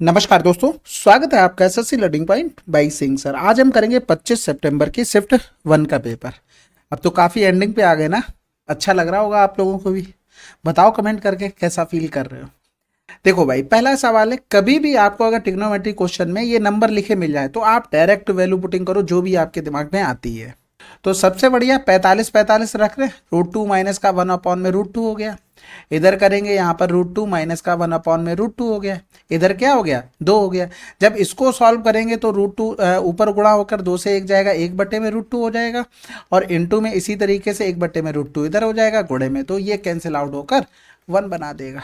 नमस्कार दोस्तों, स्वागत है आपका SSC learning point by Singh sir. आज हम करेंगे 25 सितंबर की शिफ्ट 1 का पेपर। अब तो काफ़ी एंडिंग पे आ गए ना। अच्छा लग रहा होगा आप लोगों को भी। बताओ कमेंट करके कैसा फील कर रहे हो। देखो भाई, पहला सवाल है, कभी भी आपको अगर ट्रिग्नोमेट्री क्वेश्चन में ये नंबर लिखे मिल जाए तो आप डायरेक्ट वैल्यू पुटिंग करो जो भी आपके दिमाग में आती है। तो सबसे बढ़िया 45 रख रहे, √2 माइनस का 1 अपॉन में √2 हो गया। इधर करेंगे यहाँ पर √2 माइनस का 1 अपॉन में √2 हो गया। इधर क्या हो गया, 2 हो गया। जब इसको सॉल्व करेंगे तो √2 ऊपर गुणा होकर 2 से 1 जाएगा, 1 बटे में √2 हो जाएगा। और इनटू में इसी तरीके से 1 बटे में √2 इधर हो जाएगा, गुणे में तो ये कैंसिल आउट होकर 1 बना देगा।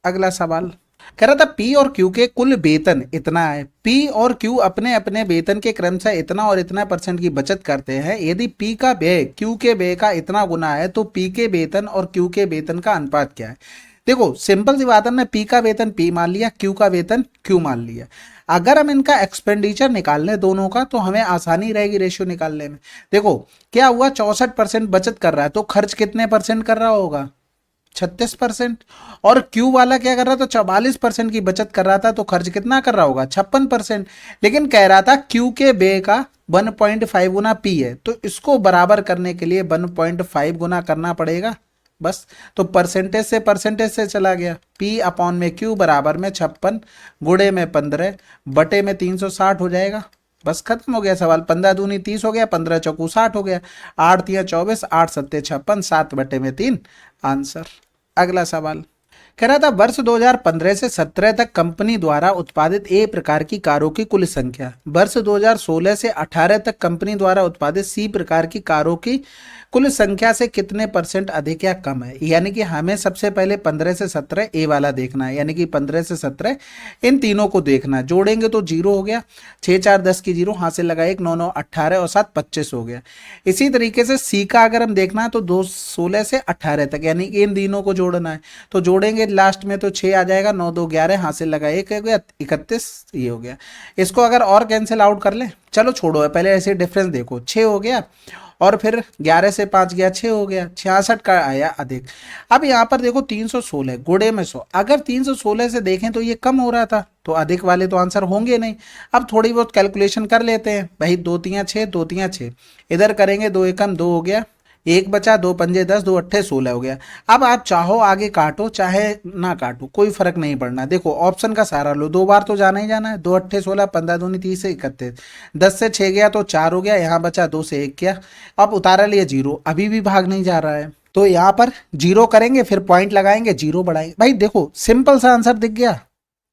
अगला सवाल कह रहा था पी और क्यू के कुल वेतन इतना है। पी और क्यू अपने अपने वेतन के क्रमशः इतना और इतना % की बचत करते हैं। यदि पी का व्यय क्यू के व्यय का इतना गुना है तो पी के वेतन और क्यू के वेतन का अनुपात क्या है। देखो सिंपल सी बात है, मैं पी का वेतन पी मान लिया, क्यू का वेतन क्यू मान लिया। अगर हम इनका एक्सपेंडिचर निकाल लें दोनों का तो हमें आसानी रहेगी रेशियो निकालने में। देखो क्या हुआ, 64% बचत कर रहा है तो खर्च कितने % कर रहा होगा, 36%। और क्यू वाला क्या कर रहा था, 44% की बचत कर रहा था तो खर्च कितना कर रहा होगा, 56%। लेकिन कह रहा था क्यू के बे का 1.5 गुना पी है, तो इसको बराबर करने के लिए 1.5 गुना करना पड़ेगा बस। तो परसेंटेज से चला गया, पी अपॉन में क्यू बराबर में 56 गुणे में 15 बटे में 360 हो जाएगा। बस खत्म हो गया सवाल। 15 दूनी 30 हो गया, 15 चौकू 60 हो गया, 8 तिया 24, 8 सत्ते 56, 7 बटे में 3 आंसर। अगला सवाल कह रहा था वर्ष 2015 से 17 तक कंपनी द्वारा उत्पादित ए प्रकार की कारों की कुल संख्या वर्ष 2016 से 18 तक कंपनी द्वारा उत्पादित सी प्रकार की कारों की कुल संख्या से कितने % अधिक या कम है। यानी कि हमें सबसे पहले 15 से 17 ए वाला देखना है, यानी कि 15 से 17 इन तीनों को देखना है। जोड़ेंगे तो 0 हो गया, 6 4 10 की 0, हाथ से लगा 1, 9 9 18 और 7 25 हो गया। इसी तरीके से सी का अगर हम देखना है तो 16 से 18 तक, यानी कि इन तीनों को जोड़ना है। तो जोड़ेंगे लास्ट में तो 6 आ जाएगा, 9 2 11, हाथ से लगा 1 हो गया, 31 ये हो गया। इसको अगर और कैंसिल आउट कर ले, चलो छोड़ो पहले ऐसे डिफरेंस देखो, 6 हो गया और फिर 11 से 5 गया, 6 हो गया, 66 का आया अधिक। अब यहाँ पर देखो 316 गुणे में 100, अगर 316 से देखें तो ये कम हो रहा था तो अधिक वाले तो आंसर होंगे नहीं। अब थोड़ी बहुत कैलकुलेशन कर लेते हैं भाई, 2 तियाँ 6, 2 तियाँ 6, इधर करेंगे 2 एकम 2 हो गया, 1 बचा, 2 पंजे 10, 2 अट्ठे 16 हो गया। अब आप चाहो आगे काटो चाहे ना काटो, कोई फर्क नहीं पड़ना। देखो ऑप्शन का सहारा लो, 2 बार तो जाना ही जाना है। 2 अट्ठे 16, 15 दूनी 30 से 31, 10 से 6 गया तो 4 हो गया, यहाँ बचा 2 से 1 किया। अब उतारा लिया 0, अभी भी भाग नहीं जा रहा है तो यहाँ पर 0 करेंगे, फिर पॉइंट लगाएंगे, 0 बढ़ाएंगे। भाई देखो सिंपल सा आंसर दिख गया,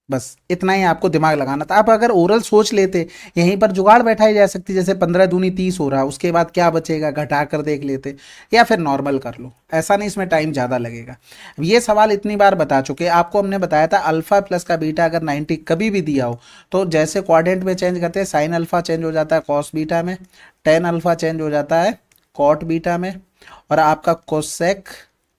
बस इतना ही आपको दिमाग लगाना था। आप अगर ओरल सोच लेते, यहीं पर जुगाड़ बैठाई जा सकती, जैसे 15 दूनी 30 हो रहा, उसके बाद क्या बचेगा घटा कर देख लेते, या फिर नॉर्मल कर लो। ऐसा नहीं, इसमें टाइम ज़्यादा लगेगा। अब ये सवाल इतनी बार बता चुके, आपको हमने बताया था अल्फा प्लस का बीटा अगर 90 कभी भी दिया हो तो जैसे क्वाड्रेंट में चेंज करते हैं, साइन अल्फा चेंज हो जाता है कॉस बीटा में, टेन अल्फा चेंज हो जाता है कॉट बीटा में, और आपका कोसेक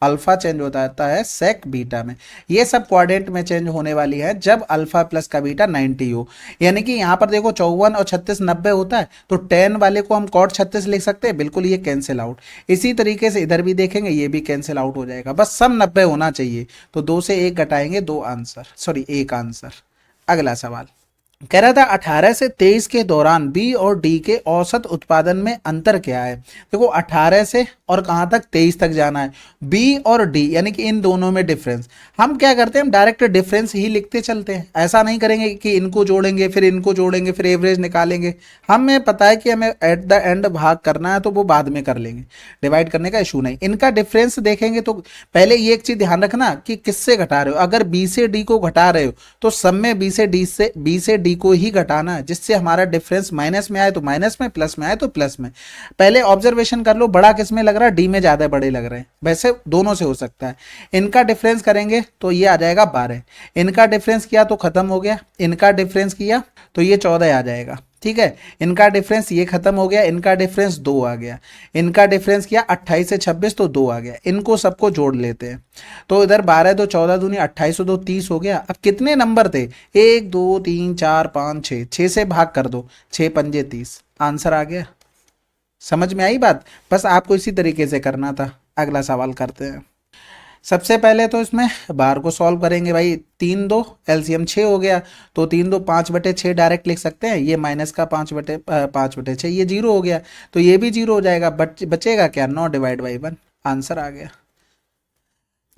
अल्फा चेंज हो जाता है सेक बीटा में। ये सब क्वाड्रेंट में चेंज होने वाली है जब अल्फा प्लस का बीटा 90 हो। यानी कि यहाँ पर देखो 54 और 36 90 होता है तो 10 वाले को हम कॉट 36 लिख सकते हैं, बिल्कुल ये कैंसिल आउट। इसी तरीके से इधर भी देखेंगे, ये भी कैंसिल आउट हो जाएगा, बस सब 90 होना चाहिए। तो 2 से 1 घटाएंगे, 2 आंसर, सॉरी 1 आंसर। अगला सवाल कह रहा था 18 से 23 के दौरान बी और डी के औसत उत्पादन में अंतर क्या है। देखो 18 से और कहाँ तक, 23 तक जाना है। बी और डी यानी कि इन दोनों में डिफरेंस, हम क्या करते हैं, हम डायरेक्ट डिफरेंस ही लिखते चलते हैं। ऐसा नहीं करेंगे कि इनको जोड़ेंगे फिर इनको जोड़ेंगे फिर एवरेज निकालेंगे। हमें पता है कि हमें एट द एंड भाग करना है तो वो बाद में कर लेंगे, डिवाइड करने का इशू नहीं। इनका डिफरेंस देखेंगे तो पहले ये एक चीज ध्यान रखना कि किससे घटा रहे हो। अगर बी से डी को घटा रहे हो तो सब में बी से डी को ही घटाना है, जिससे हमारा डिफरेंस माइनस में आए तो माइनस में, प्लस में आए तो प्लस में। पहले ऑब्जर्वेशन कर लो, बड़ा किस में लग रहा है, डी में ज्यादा बड़े लग रहे हैं, वैसे दोनों से हो सकता है। इनका डिफरेंस करेंगे तो ये आ जाएगा 12, इनका डिफरेंस किया तो खत्म हो गया, इनका डिफरेंस किया तो ये 14 आ जाएगा, ठीक है। इनका डिफरेंस ये खत्म हो गया, इनका डिफरेंस 2 आ गया, इनका डिफरेंस किया 28 से 26 तो 2 आ गया। इनको सबको जोड़ लेते हैं तो इधर 12 तो 14 दूनी 28 तो 30 हो गया। अब कितने नंबर थे, 1 2 3 4 5 6, 6 से भाग कर दो, 6 पंजे 30, आंसर आ गया। समझ में आई बात, बस आपको इसी तरीके से करना था। अगला सवाल करते हैं। सबसे पहले तो इसमें बार को सॉल्व करेंगे भाई, 3 2 एलसीएम 6 हो गया, तो 3 2 5/6 डायरेक्ट लिख सकते हैं, ये माइनस का 5/6 ये जीरो हो गया, तो ये भी जीरो हो जाएगा, बचेगा क्या 9/1, आंसर आ गया।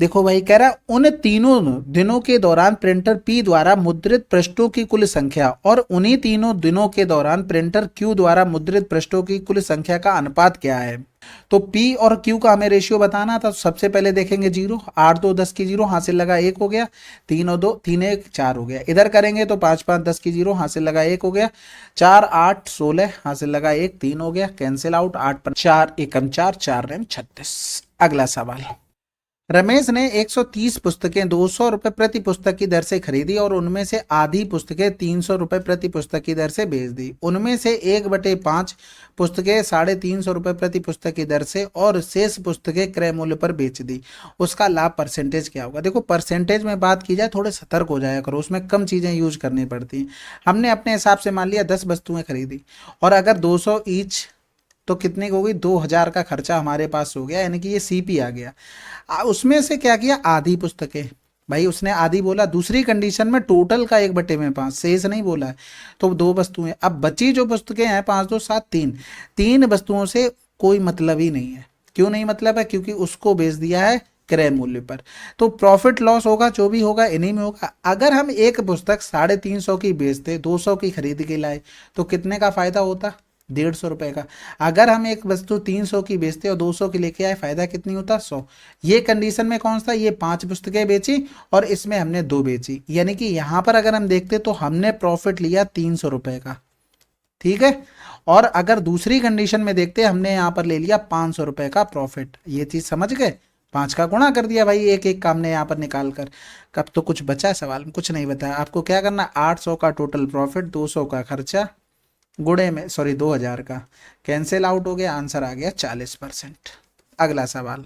देखो भाई कह रहा है उन तीनों दिनों के दौरान प्रिंटर पी द्वारा मुद्रित पृष्ठों की कुल संख्या और उन्हीं तीनों दिनों के दौरान प्रिंटर क्यू द्वारा मुद्रित पृष्ठों की कुल संख्या का अनुपात क्या है। तो पी और क्यू का हमें रेशियो बताना था, तो सबसे पहले देखेंगे जीरो, 8 2 10 की जीरो, हासिल लगा 1 हो गया, 3 और 2 3 1 4 हो गया, इधर करेंगे तो 5 5 10 की जीरो, हासिल लगा 1 हो गया, 4 8 16 हासिल लगा 1 3 हो गया, कैंसिल आउट, 8 4 एकम 4 4 रेम 36। अगला सवाल, रमेश ने 130 पुस्तकें 200 रुपए प्रति पुस्तक की दर से खरीदी और उनमें से आधी पुस्तकें 300 रुपए प्रति पुस्तक की दर से बेच दी। उनमें से 1/5 पुस्तकें 350 रुपए प्रति पुस्तक की दर से और शेष पुस्तकें क्रय मूल्य पर बेच दी। उसका लाभ परसेंटेज क्या होगा। देखो परसेंटेज में बात की जाए थोड़े सतर्क हो जाया करो, उसमें कम चीज़ें यूज करनी पड़ती हैं। हमने अपने हिसाब से मान लिया 10 वस्तुएं खरीदी और अगर 200 ईच तो कितने की हो गई, 2000 का खर्चा हमारे पास हो गया, यानी कि ये सीपी आ गया। उसमें से क्या किया, आधी पुस्तकें, भाई उसने आधी बोला, दूसरी कंडीशन में टोटल का 1/5 शेष नहीं बोला है, तो 2 वस्तुएं। अब बची जो पुस्तकें हैं 5 2 7 3 वस्तुओं से कोई मतलब ही नहीं है। क्यों नहीं मतलब है, क्योंकि उसको बेच दिया है क्रय मूल्य पर, तो प्रॉफिट लॉस होगा जो भी होगा इन्हीं में होगा। अगर हम एक पुस्तक 350 की बेचते 200 की खरीद के लाए तो कितने का फायदा होता, 150 रुपए का। अगर हम एक वस्तु 300 की बेचते और 200 की लेके आए, फायदा कितनी होता, 100। ये कंडीशन में कौन सा, ये 5 पुस्तकें बेची और इसमें हमने 2 बेची, यानी कि यहां पर अगर हम देखते तो हमने प्रॉफिट लिया 300 रुपए का, ठीक है। और अगर दूसरी कंडीशन में देखते हमने यहाँ पर ले लिया 500 रुपए का प्रॉफिट। ये चीज समझ गए, 5 का गुणा कर दिया भाई एक एक का हमने यहाँ पर निकाल कर। कब तो कुछ बचा है सवाल में, कुछ नहीं बताया आपको। क्या करना, 800 का टोटल प्रॉफिट, 200 का खर्चा, गुणे में 2000 का, कैंसिल आउट हो गया, आंसर आ गया 40%। अगला सवाल,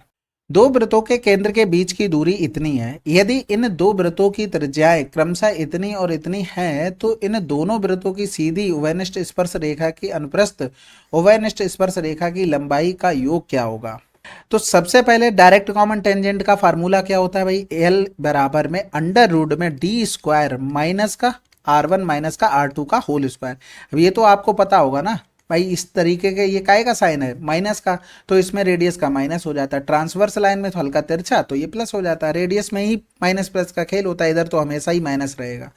दो वृत्तों के केंद्र के बीच की दूरी इतनी है, यदि इन दो वृत्तों की त्रिज्याएं क्रमशः इतनी और इतनी है तो इन दोनों वृत्तों की सीधी उभयनिष्ठ स्पर्श रेखा की अनुप्रस्थ उभयनिष्ठ स्पर्श रेखा की लंबाई का योग क्या होगा। तो सबसे पहले डायरेक्ट कॉमन टेंजेंट का फार्मूला क्या होता है भाई, एल बराबर में अंडर रूट में डी स्क्वायर माइनस का R1 माइनस का R2 का होल स्क्वायर। अब ये तो आपको पता होगा ना भाई, इस तरीके के, ये काय का साइन है, माइनस का, तो इसमें रेडियस का माइनस हो जाता है। ट्रांसवर्स लाइन में तो हल्का तिरछा, तो ये प्लस हो जाता है। रेडियस में ही माइनस प्लस का खेल होता है, इधर तो हमेशा ही माइनस रहेगा।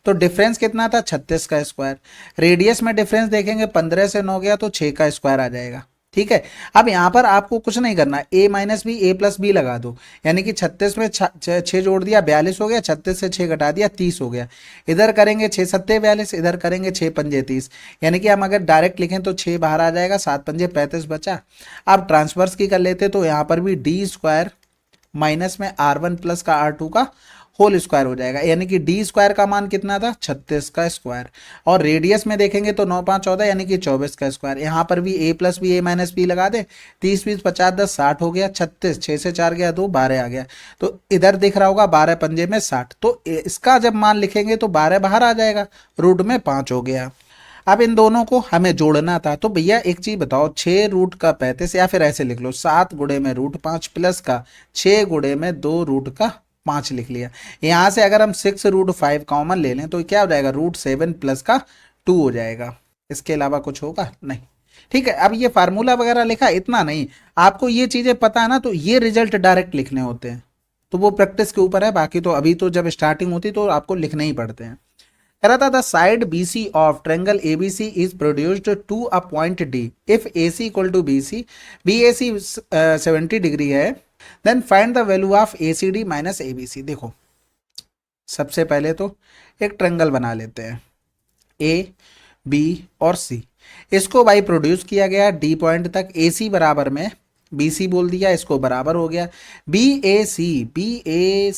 तो डिफरेंस कितना था, 36 का स्क्वायर। रेडियस में डिफरेंस देखेंगे, 15 से 9 गया तो 6 का स्क्वायर आ जाएगा, ठीक है। अब यहाँ पर आपको कुछ नहीं करना, a minus B A plus B लगा दो, यानी कि 36 में 6 जोड़ दिया 42 हो गया, 36 से 6 घटा दिया 30 हो गया। इधर करेंगे 6 सत्ते 42, इधर करेंगे 6 पंजे 30, यानी कि हम अगर डायरेक्ट लिखें तो 6 बाहर आ जाएगा, 7 पंजे 35 बचा। अब ट्रांसवर्स की कर लेते तो यहाँ पर भी डी स्क्वायर माइनस में R1 प्लस का R2 का होल स्क्वायर हो जाएगा, यानी कि डी स्क्वायर का मान कितना था, 36 का स्क्वायर। और रेडियस में देखेंगे तो 9 5 14, यानी कि 24 का स्क्वायर। यहाँ पर भी a plus B A minus B लगा दे, 30 20 50 10 60 हो गया, 36 6 से 4 गया 2 12 आ गया। तो इधर दिख रहा होगा 12 पंजे में 60, तो इसका जब मान लिखेंगे तो 12 बाहर आ जाएगा, रूट में 5 हो गया। अब इन दोनों को हमें जोड़ना था, तो भैया एक चीज बताओ, 6 रूट का 35, या फिर ऐसे लिख लो 7 गुणे में रूट 5 प्लस का 6 गुणे में 2 रूट का 5 लिख लिया। यहां से अगर हम 6 रूट 5 कॉमन ले लें तो क्या हो जाएगा, रूट 7 प्लस का 2 हो जाएगा। इसके अलावा कुछ होगा नहीं, ठीक है। अब ये फार्मूला वगैरह लिखा, इतना नहीं, आपको ये चीजें पता है ना, तो ये रिजल्ट डायरेक्ट लिखने होते हैं, तो वो प्रैक्टिस के ऊपर है। बाकी तो अभी तो जब स्टार्टिंग होती तो आपको लिखने ही पड़ते हैं। कह रहा था the side BC of triangle ABC is produced to a point D if AC equal to BC, BAC 70 degree है, then find the value of ACD minus ABC। देखो सबसे पहले तो एक ट्रायंगल बना लेते हैं, A B और C, इसको भाई प्रोड्यूस किया गया D पॉइंट तक, AC बराबर में BC बोल दिया, इसको बराबर हो गया BAC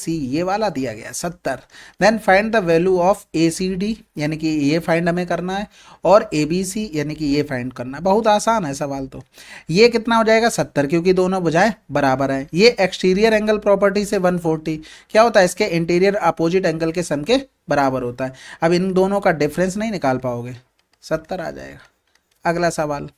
ये वाला दिया गया 70। Then find the value of ACD, यानी कि ये फाइंड हमें करना है, और ABC यानी कि ये फाइंड करना है। बहुत आसान है सवाल तो। ये कितना हो जाएगा 70, क्योंकि दोनों भुजाएं बराबर हैं। ये एक्सटीरियर एंगल प्रॉपर्टी से 140 क्या होता है, इसके इंटीरियर अपोजिट एंगल के सम के बराबर होता है। अब इन दोनों का डिफरेंस नहीं निकाल पाओगे, 70 आ जाएगा। अगला सवाल,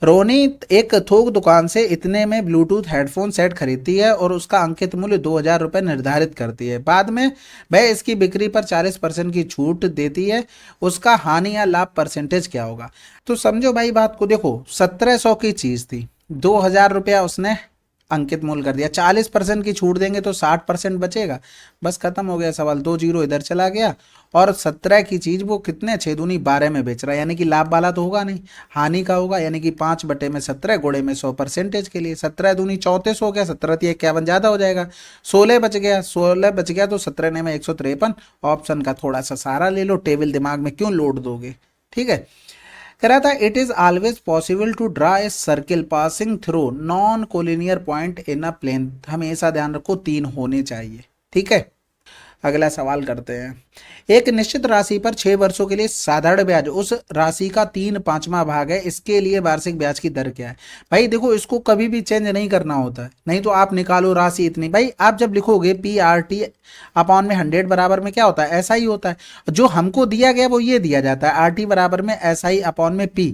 रोनी एक थोक दुकान से इतने में ब्लूटूथ हेडफोन सेट खरीदती है और उसका अंकित मूल्य 2,000 रुपये निर्धारित करती है। बाद में वह इसकी बिक्री पर 40% की छूट देती है। उसका हानि या लाभ परसेंटेज क्या होगा? तो समझो भाई बात को, देखो 1700 की चीज थी, 2,000 रुपया उसने अंकित मूल्य कर दिया, 40% की छूट देंगे तो 60% बचेगा। बस खत्म हो गया सवाल, 2 जीरो इधर चला गया। और 17 की चीज वो कितने, 6 दूनी 12 में बेच रहा है, यानी कि लाभ वाला तो होगा नहीं, हानि का होगा। यानी कि 5/17 गुणे में 100 परसेंटेज के लिए 17 दूनी 34 हो गया, 17 × 51 ज्यादा हो जाएगा, 16 बच गया, 16 बच गया तो 17 में 153। ऑप्शन का थोड़ा सा सहारा ले लो, टेबल दिमाग में क्यों लोड दोगे? ठीक है। कह रहा था it is always possible to draw a circle passing through non collinear point in a plane. हमेशा ध्यान रखो 3 होने चाहिए। ठीक है, अगला सवाल करते हैं। एक निश्चित राशि पर 6 वर्षों के लिए साधारण ब्याज उस राशि का 3/5वां भाग है, इसके लिए वार्षिक ब्याज की दर क्या है? भाई देखो, इसको कभी भी चेंज नहीं करना होता है, नहीं तो आप निकालो राशि इतनी। भाई आप जब लिखोगे PRT अपॉन में 100 बराबर में क्या होता है, ऐसा ही होता है। जो हमको दिया गया वो ये दिया जाता है, RT बराबर में SI अपॉन में P।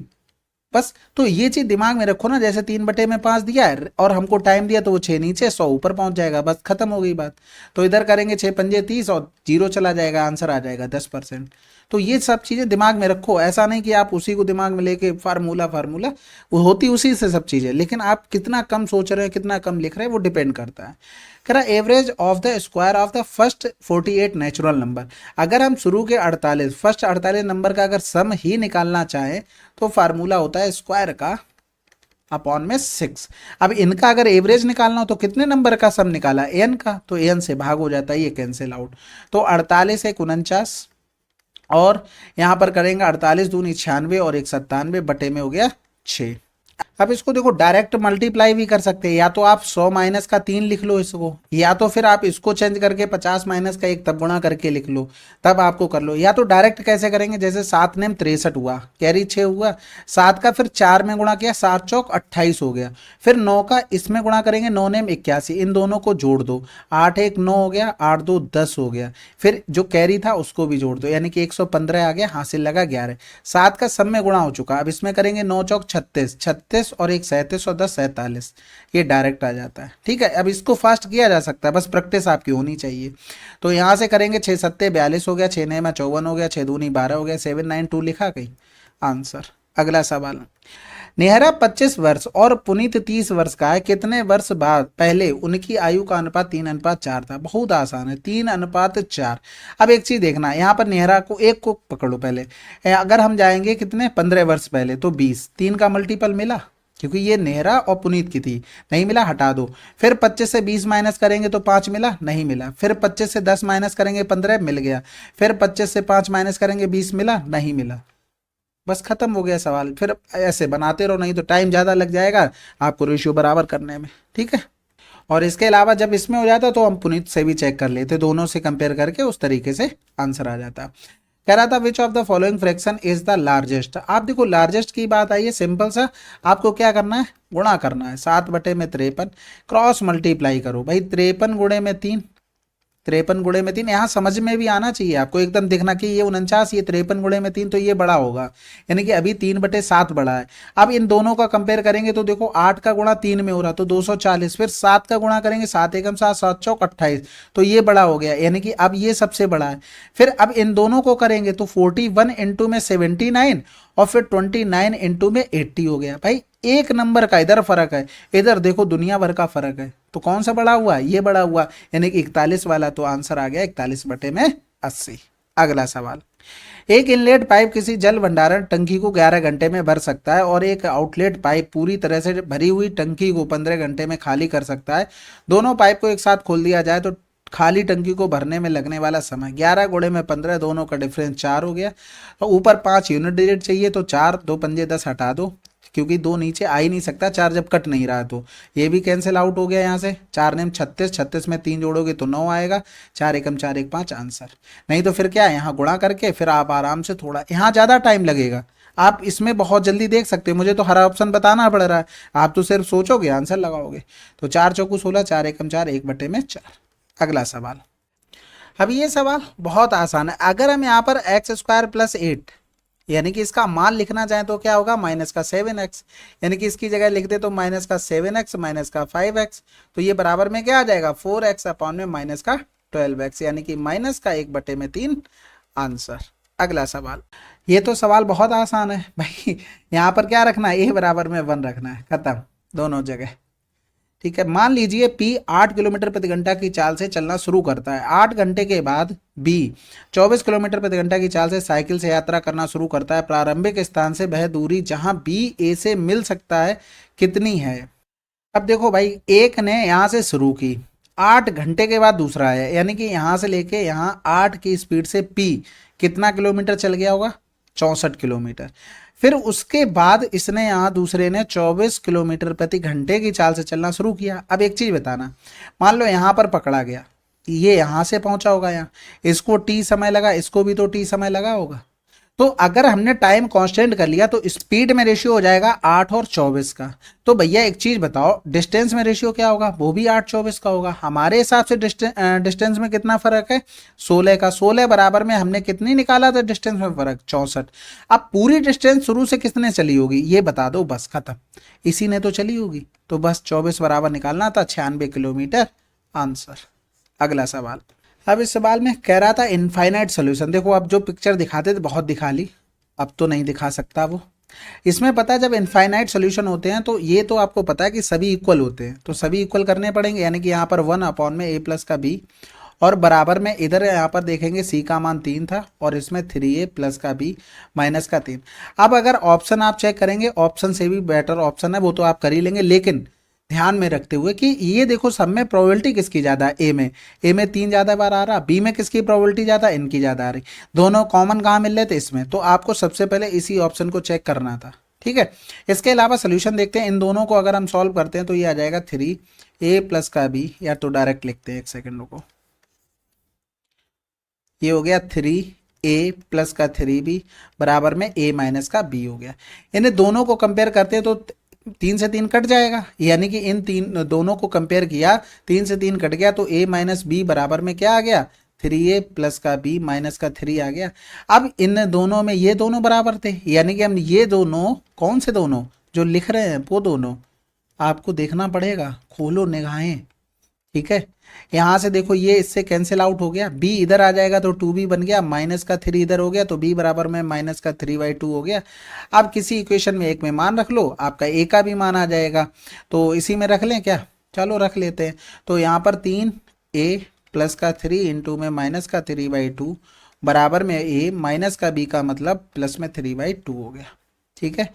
बस तो ये चीज दिमाग में रखो ना, जैसे 3/5 दिया है और हमको टाइम दिया तो वो 6 नीचे 100 ऊपर पहुंच जाएगा, बस खत्म हो गई बात। तो इधर करेंगे 6×5 = 30 और जीरो चला जाएगा, आंसर आ जाएगा 10%। तो ये सब चीजें दिमाग में रखो, ऐसा नहीं कि आप उसी को दिमाग में लेके फार्मूला फार्मूला, वो होती उसी से सब चीजें, लेकिन आप कितना कम सोच रहे हैं कितना कम लिख रहे हैं वो डिपेंड करता है। कह रहा average of the square of the first 48 natural number. अगर हम शुरू के 48 फर्स्ट 48 नंबर का अगर सम ही निकालना चाहें तो फार्मूला होता है स्क्वायर का अपॉन में 6। अब इनका अगर एवरेज निकालना हो तो कितने नंबर का सम निकाला, एन का, तो एन से भाग हो जाता है, ये कैंसिल आउट। तो 48 एक 49 और यहां पर करेंगे 48 दूनी 96 और 1 97 बटे में हो गया 6। अब इसको देखो डायरेक्ट मल्टीप्लाई भी कर सकते हैं, या तो आप 100 माइनस का 3 लिख लो इसको, या तो फिर आप इसको चेंज करके 50 माइनस का 1 तब गुणा करके लिख लो, तब आपको कर लो। या तो डायरेक्ट कैसे करेंगे, जैसे 7 नेम 63 हुआ, कैरी 6 हुआ, 7 का फिर 4 में गुणा किया, 7 चौक 28 हो गया, फिर 9 का इसमें गुणा करेंगे, 9 नेम 81, इन दोनों को जोड़ दो, 8 1 9 हो गया, 8 2 10 हो गया, फिर जो कैरी था उसको भी जोड़ दो, यानी कि 115 आ गया, हासिल लगा 11। 7 का सब में गुणा हो चुका, अब इसमें करेंगे 9 चौक 36, 36 और 1 37 और 10 47, ये डायरेक्ट आ जाता है। ठीक है, अब इसको फास्ट किया जा सकता है, बस प्रैक्टिस आपकी होनी चाहिए। तो यहां से करेंगे 6 7 42 हो गया, 6 9 में 54 हो गया, 6 दूनी 12 हो गया, 792 लिखा कहीं आंसर। अगला सवाल, नेहरा 25 वर्ष और पुनीत 30 वर्ष का है, कितने वर्ष बाद पहले उनकी आयु का अनुपात 3:4 था? बहुत आसान है, 3:4। अब एक चीज देखना, यहाँ पर नेहरा को एक को पकड़ो पहले, अगर हम जाएंगे कितने 15 वर्ष पहले तो 20, 3 का मल्टीपल मिला, क्योंकि ये नेहरा और पुनीत की थी, नहीं मिला हटा दो। फिर 25 से 20 माइनस करेंगे तो 5 मिला, नहीं मिला। फिर 25 से 10 माइनस करेंगे 15 मिल गया। फिर 25 से 5 माइनस करेंगे 20 मिला, नहीं मिला। बस खत्म हो गया सवाल। फिर ऐसे बनाते रहो, नहीं तो टाइम ज़्यादा लग जाएगा आपको रेशियो बराबर करने में। ठीक है, और इसके अलावा जब इसमें हो जाता तो हम पुनीत से भी चेक कर लेते, दोनों से कंपेयर करके उस तरीके से आंसर आ जाता। कह रहा था which of the following fraction is the largest. आप देखो लार्जेस्ट की बात आई है, सिंपल सा आपको क्या करना है, गुणा करना है, 7/53 क्रॉस मल्टीप्लाई करो। भाई 53 गुणे में 3, 53 गुणे में 3, यहाँ समझ में भी आना चाहिए आपको, एकदम देखना कि ये 49, ये 53 गुणे में 3 तो ये बड़ा होगा, यानी कि अभी 3/7 बड़ा है। अब इन दोनों का कंपेयर करेंगे तो देखो 8 का गुणा 3 में हो रहा तो 240, फिर 7 का गुणा करेंगे 7 एकम 7, 7 चौक 28, तो ये बड़ा हो गया, यानी कि अब ये सबसे बड़ा है। फिर अब इन दोनों को करेंगे तो 41 इंटू में 79 और फिर 29 इंटू में 80 हो गया। भाई एक नंबर का इधर फर्क है, इधर देखो दुनिया भर का फर्क है, तो कौन सा बड़ा हुआ, ये बड़ा हुआ, यानी कि 41 वाला, तो आंसर आ गया 41/80। अगला सवाल, एक इनलेट पाइप किसी जल भंडारण टंकी को 11 घंटे में भर सकता है और एक आउटलेट पाइप पूरी तरह से भरी हुई टंकी को 15 घंटे में खाली कर सकता है। दोनों पाइप को एक साथ खोल दिया जाए तो खाली टंकी को भरने में लगने वाला समय 11 गुणे में 15, दोनों का डिफरेंस 4 हो गया। तो ऊपर 5 यूनिट डिजिट चाहिए तो 4, 2 पंजे 10 हटा दो, क्योंकि 2 नीचे आ ही नहीं सकता, 4 जब कट नहीं रहा तो ये भी कैंसिल आउट हो गया। यहाँ से 4 नेम 36, 36 में 3 जोड़ोगे तो 9 आएगा, 4 एकम 4 1 5 आंसर। नहीं तो फिर क्या है, यहाँ गुणा करके फिर आप आराम से, थोड़ा यहाँ ज़्यादा टाइम लगेगा, आप इसमें बहुत जल्दी देख सकते हैं, मुझे तो हर ऑप्शन बताना पड़ रहा है, आप तो सिर्फ सोचोगे आंसर लगाओगे। तो 4 चौकू 16, 4 एकम 4, 1/4। अगला सवाल, अब ये सवाल बहुत आसान है। अगर हम यहाँ पर x² + 8 यानी कि इसका मान लिखना चाहे तो क्या होगा, -7x, यानी कि इसकी जगह लिख दे तो -7x -5x, तो ये बराबर में क्या आ जाएगा, 4x अपॉन में -12x, यानी कि -1/3 आंसर। अगला सवाल, ये तो सवाल बहुत आसान है भाई, यहाँ पर क्या रखना है, ए बराबर में 1 रखना है, खत्म दोनों जगह। ठीक है, मान लीजिए P 8 किलोमीटर प्रति घंटा की चाल से चलना शुरू करता है। 8 घंटे के बाद B 24 किलोमीटर प्रति घंटा की चाल से साइकिल से यात्रा करना शुरू करता है। प्रारंभिक स्थान से वह दूरी जहां B A से मिल सकता है कितनी है। अब देखो भाई, एक ने यहां से शुरू की, 8 घंटे के बाद दूसरा है, यानी कि यहां से लेके यहां 8 की स्पीड से P कितना किलोमीटर चल गया होगा, 64 किलोमीटर। फिर उसके बाद इसने यहाँ दूसरे ने 24 किलोमीटर प्रति घंटे की चाल से चलना शुरू किया। अब एक चीज बताना, मान लो यहाँ पर पकड़ा गया, ये यहाँ से पहुंचा होगा, यहाँ इसको टी समय लगा, इसको भी तो टी समय लगा होगा। तो अगर हमने टाइम कांस्टेंट कर लिया तो स्पीड में रेशियो हो जाएगा 8 और 24 का। तो भैया एक चीज बताओ, डिस्टेंस में रेशियो क्या होगा, वो भी 8-24 का होगा। हमारे हिसाब से डिस्टेंस में कितना फर्क है, 16 का। 16 बराबर में हमने कितनी निकाला था डिस्टेंस में फर्क, 64। अब पूरी डिस्टेंस शुरू से किसने चली होगी ये बता दो, बस खत्म, इसी ने तो चली होगी। तो बस 24 बराबर निकालना था, 96 किलोमीटर आंसर। अगला सवाल, अब इस सवाल में कह रहा था इनफाइनाइट सोल्यूशन। देखो अब जो पिक्चर दिखाते थे बहुत दिखा ली, अब तो नहीं दिखा सकता वो। इसमें पता है जब इनफाइनाइट सोल्यूशन होते हैं तो ये तो आपको पता है कि सभी इक्वल होते हैं, तो सभी इक्वल करने पड़ेंगे, यानी कि यहाँ पर 1 अपॉन में a प्लस का b, और बराबर में इधर यहाँ पर देखेंगे c का मान 3 था और इसमें 3a प्लस का b माइनस का 3। अब अगर ऑप्शन आप चेक करेंगे, ऑप्शन से भी बेटर ऑप्शन है वो तो आप कर ही लेंगे, लेकिन ध्यान में रखते हुए कि ये देखो सब में प्रोबेबिलिटी किसकी ज़्यादा है, ए में 3 ज़्यादा बार आ रहा, बी में किसकी प्रोबेबिलिटी ज़्यादा, इनकी ज़्यादा आ रही। दोनों कॉमन कहाँ मिल रहे थे, इसमें। तो आपको सबसे पहले इसी ऑप्शन को चेक करना था, ठीक है। इसके अलावा सोल्यूशन देखते हैं, इन दोनों को अगर हम सॉल्व करते हैं तो ये आ जाएगा 3a प्लस का b, या तो डायरेक्ट लिखते हैं, एक सेकेंड रुको, ये हो गया 3a प्लस का 3b बराबर में a माइनस का b हो गया। इन्हें दोनों को कंपेयर करते हैं तो 3 से 3 कट जाएगा, यानी कि इन तीन दोनों को कंपेयर किया, 3 से 3 कट गया, तो a माइनस बी बराबर में क्या आ गया, 3a प्लस का b माइनस का 3 आ गया। अब इन दोनों में ये दोनों बराबर थे, यानी कि हम ये दोनों, कौन से दोनों जो लिख रहे हैं वो दोनों आपको देखना पड़ेगा, खोलो निगाहें, ठीक है। यहां से देखो ये इससे कैंसिल आउट हो गया, b इधर आ जाएगा तो 2b बन गया, माइनस का 3 इधर हो गया तो b बराबर में माइनस का 3/2 हो गया। अब किसी इक्वेशन में एक में मान रख लो, आपका a का भी मान आ जाएगा, तो इसी में रख लें क्या, चलो रख लेते हैं। तो यहाँ पर 3a प्लस का 3 इंटू में माइनस का 3/2 बराबर में a माइनस का b का मतलब प्लस में 3/2 हो गया, ठीक है।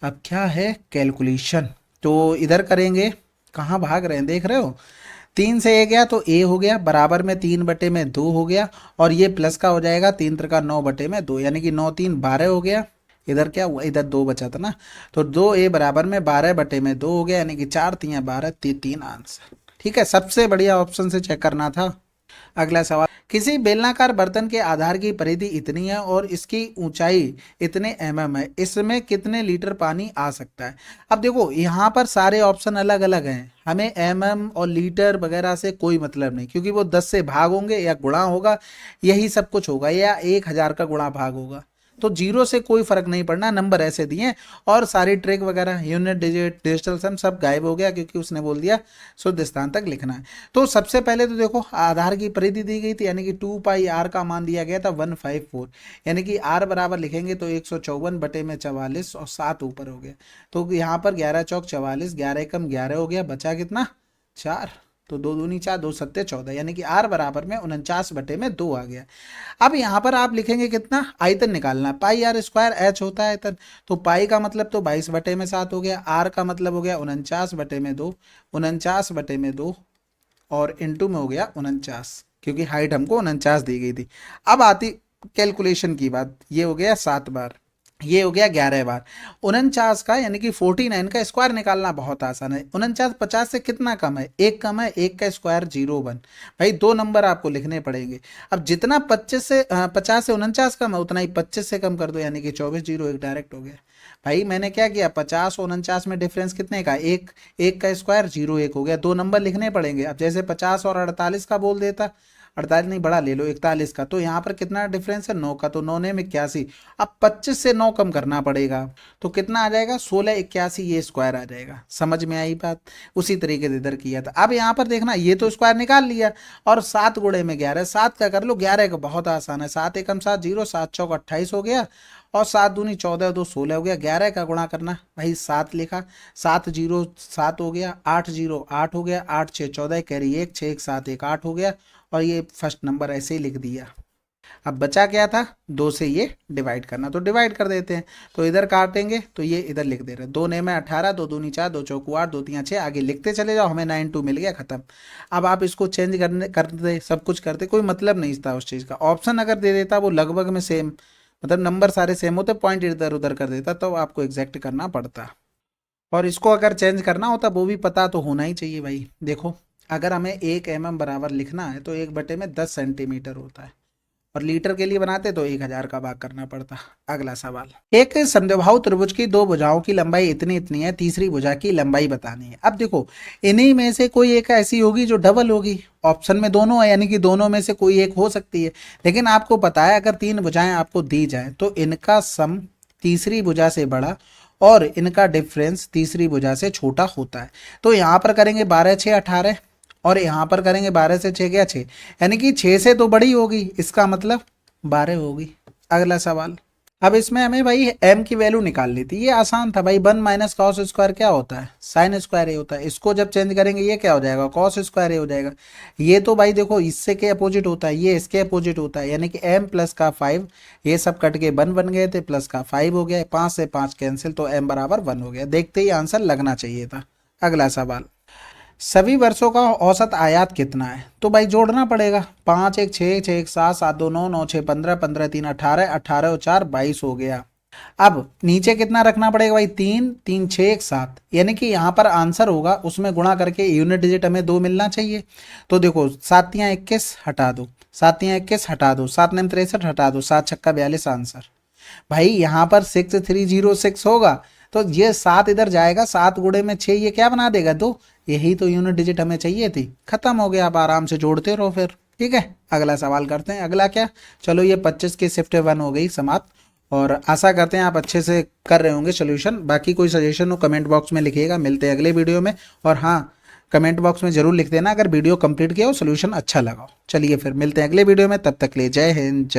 अब क्या है कैलकुलेशन, तो इधर करेंगे, कहाँ भाग रहे हैं देख रहे हो, 3 से a गया तो a हो गया बराबर में 3/2 हो गया, और ये प्लस का हो जाएगा 3 त्रिका 9/2, यानी कि 9 3 12 हो गया। इधर क्या हुआ, इधर 2 बचा था ना, तो 2a बराबर में 12/2 हो गया, यानी कि 4 3 12 3 आंसर, ठीक है। सबसे बढ़िया ऑप्शन से चेक करना था। अगला सवाल, किसी बेलनाकार बर्तन के आधार की परिधि इतनी है और इसकी ऊंचाई इतने mm है, इसमें कितने लीटर पानी आ सकता है। अब देखो यहाँ पर सारे ऑप्शन अलग अलग हैं, हमें mm और लीटर वगैरह से कोई मतलब नहीं, क्योंकि वो 10 से भाग होंगे या गुणा होगा, यही सब कुछ होगा, या 1000 का गुणा भाग होगा, तो जीरो से कोई फर्क नहीं पड़ना, नंबर ऐसे दिए। और सारी ट्रिक वगैरह यूनिट डिजिट डिजिटल सम सब गायब हो गया, क्योंकि उसने बोल दिया शुद्ध स्थान तक लिखना है। तो सबसे पहले तो देखो आधार की परिधि दी गई थी, यानी कि 2πr का मान दिया गया था 154, यानी कि r बराबर लिखेंगे तो 154/44 और 7 ऊपर हो गया, तो यहाँ पर 11 चौक 44, 11 एकम 11 हो गया, बचा कितना 4, तो 2 दूनी 4, 2 सत्ते 14, यानी कि r बराबर में 49/2 आ गया। अब यहाँ पर आप लिखेंगे कितना, आयतन निकालना, πr² h होता है आयतन, तो पाई का मतलब तो 22/7 हो गया, r का मतलब हो गया 49/2, 49/2 और इंटू में हो गया 49, क्योंकि हाइट हमको 49 दी गई थी। अब आती कैलकुलेशन की बात, ये हो गया 7 बार, ये हो गया 11 बार, 49 का यानी कि 49 का स्क्वायर निकालना बहुत आसान है। 49 50 से कितना कम है, एक कम है, एक का स्क्वायर 0 1, भाई 2 नंबर आपको लिखने पड़ेंगे। अब जितना 50 से 49 कम है उतना ही 25 से कम कर दो, यानी कि 24 0 1 डायरेक्ट हो गया। भाई मैंने क्या किया, 50 और 49 में डिफरेंस कितने का, एक का स्क्वायर 0 1 हो गया, 2 नंबर लिखने पड़ेंगे। अब जैसे 50 और 48 का बोल देता, 48 नहीं, बड़ा ले लो 41 का, तो यहाँ पर कितना डिफरेंस है 9 का, तो 9 ने 81। अब 25 से 9 कम करना पड़ेगा, तो कितना आ जाएगा 1681, ये स्क्वायर आ जाएगा। समझ में आई बात? उसी तरीके से इधर किया था। अब यहाँ पर देखना, ये तो स्क्वायर निकाल लिया, और 7 गुणे में 11, 7 का कर लो, 11 का बहुत आसान है, 7 एकम 7 0, 7 चौक 28 हो गया, और 7 दूनी 14, 2 16 हो गया। 11 का गुणा करना भाई, 7 लिखा, 7 0 7 हो गया, 8 0 8 हो गया, 8 6 14, कैरी 1, 6 1 7 1 8 हो गया, और ये फर्स्ट नंबर ऐसे ही लिख दिया। अब बचा क्या था, 2 से ये डिवाइड करना, तो डिवाइड कर देते हैं, तो इधर काटेंगे तो ये इधर लिख दे रहे हैं, 2 ने में 18, 2 दूनी 4, 2 चौकू 8, 2 3 6, आगे लिखते चले जाओ, हमें 92 मिल गया, खत्म। अब आप इसको चेंज करते सब कुछ करते, कोई मतलब नहीं था उस चीज़ का। ऑप्शन अगर दे देता वो लगभग में सेम, मतलब नंबर सारे सेम होते, पॉइंट इधर उधर कर देता, तो आपको एग्जैक्ट करना पड़ता। और इसको अगर चेंज करना होता वो भी पता तो होना ही चाहिए भाई। देखो, अगर हमें 1 mm बराबर लिखना है तो 1/10 सेंटीमीटर होता है, और लीटर के लिए बनाते तो 1000 का भाग करना पड़ता। अगला सवाल, एक समद्विबाहु त्रिभुज की 2 भुजाओं की लंबाई इतनी इतनी है, तीसरी भुजा की लंबाई बतानी है। अब देखो, इन्हीं में से कोई एक ऐसी होगी जो डबल होगी, ऑप्शन में दोनों है, यानी कि दोनों में से कोई एक हो सकती है। लेकिन आपको पता है अगर 3 भुजाएं आपको दी जाए तो इनका सम तीसरी भुजा से बड़ा और इनका डिफरेंस तीसरी भुजा से छोटा होता है। तो यहाँ पर करेंगे 12 6 18, और यहाँ पर करेंगे 12 से 6 गया 6, यानी कि 6 से तो बड़ी होगी, इसका मतलब 12 होगी। अगला सवाल, अब इसमें हमें भाई m की वैल्यू निकालनी थी, ये आसान था भाई, 1 माइनस कॉस स्क्वायर क्या होता है, साइन स्क्वायर ए होता है। इसको जब चेंज करेंगे ये क्या हो जाएगा, कॉस स्क्वायर ए हो जाएगा। ये तो भाई देखो इससे के अपोजिट होता है, ये इसके अपोजिट होता है, यानी कि m प्लस का 5, ये सब कट के 1 बन गए थे, प्लस का 5 हो गया, 5 से 5 कैंसिल, तो m बराबर 1 हो गया। देखते ही आंसर लगना चाहिए था। अगला सवाल, सभी वर्षों का औसत आयात कितना है, तो भाई जोड़ना पड़ेगा, 5 1 6 6 1 7 7 2 9 9 6 15 15 3 18 18 और 4 22 हो गया। अब नीचे कितना रखना पड़ेगा भाई, 3 3 6 1 7, यानी कि यहाँ पर आंसर होगा उसमें गुणा करके यूनिट डिजिट हमें 2 मिलना चाहिए। तो देखो 7 तियाँ 21 हटा दो, 7 तियाँ 21 हटा दो, 7 9 63 हटा दो, 7 छक्का 42 आंसर। भाई यहाँ पर 6306 होगा, तो ये 7 इधर जाएगा, 7 गुणे में 6, ये क्या बना देगा 2, यही तो यूनिट डिजिट हमें चाहिए थी। खत्म हो गया, आप आराम से जोड़ते रहो फिर। ठीक है, अगला सवाल करते हैं। अगला क्या, चलो ये 25 की शिफ्ट 1 हो गई समाप्त, और आशा करते हैं आप अच्छे से कर रहे होंगे सोल्यूशन। बाकी कोई सजेशन हो कमेंट बॉक्स में लिखिएगा। मिलते हैं अगले वीडियो में, और हाँ, कमेंट बॉक्स में जरूर लिख देना अगर वीडियो कंप्लीट किया हो, सोल्यूशन अच्छा लगा हो। चलिए फिर मिलते हैं अगले वीडियो में, तब तक ले जय हिंद जय।